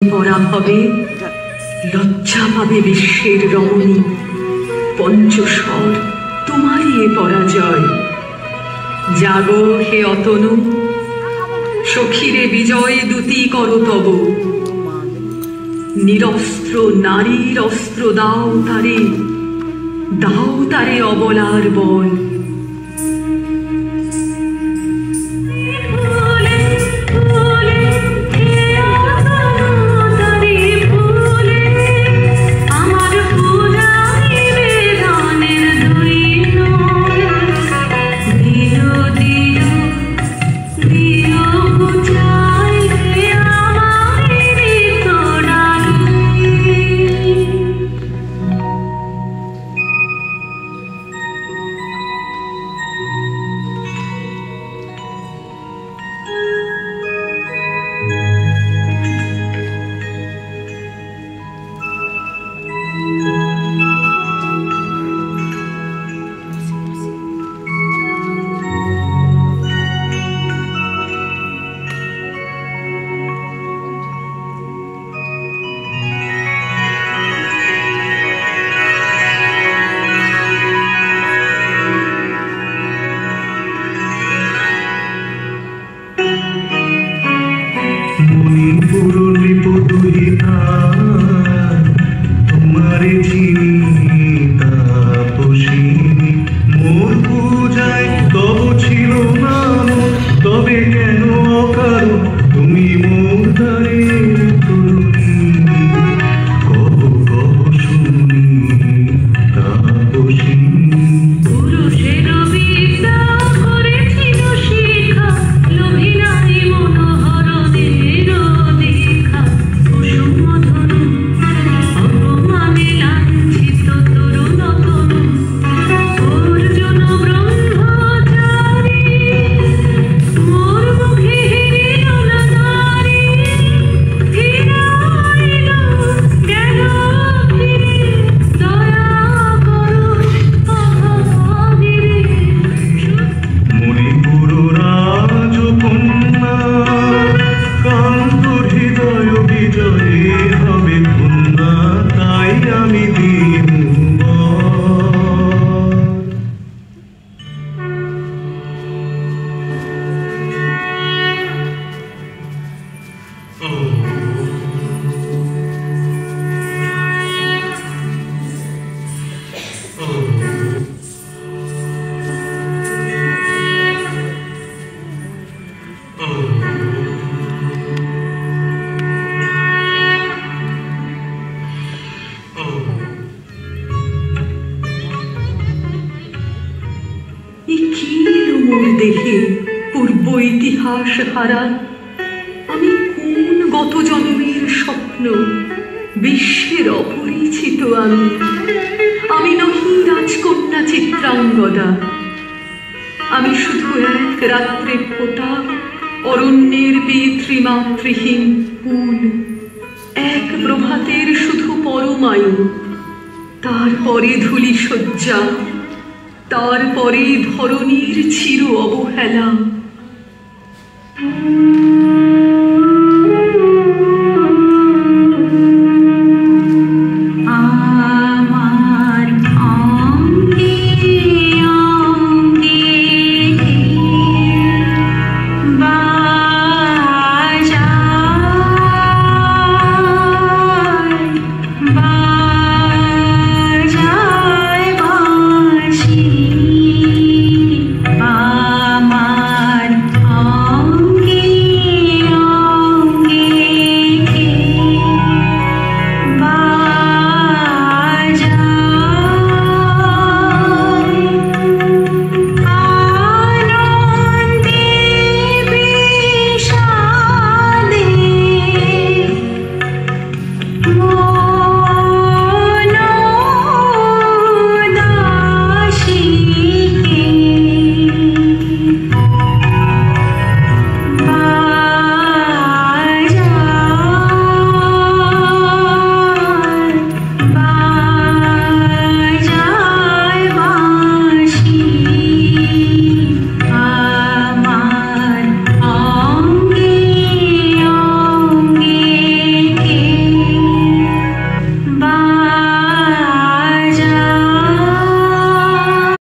পরাভবে লজ্জা পাবে বিশ্বের রমণী। পঞ্চস্বর তোমারই এ পরাজয়। জাগো হে অতনু, সখীরে বিজয় দূতি কর তব। নিরস্ত্র নারীর অস্ত্র দাও তারে, দাও তারে অবলার বল। তোমারে চিনি তাপসিনী, মোর পূজায় তব ছিল নাম, তবে কেন অকারণ তুমি মোর দ্বারে তরুণী। কব কব শুনি তাপসিনী। দেহে পূর্ব ইতিহাস হারা আমি কোন গত জন্মের স্বপ্ন, বিশ্বের অপরিচিত আমি নহি রাজকন্যা চিত্রাঙ্গদা। আমি শুধু এক রাত্রে ফোটা অরণ্যের পিতৃমাতৃহীন ফুল, এক প্রভাতের শুধু পরমায়ু। তারপরে ধূলি শয্যা, তারপরে ধরণীর চির অবহেলা।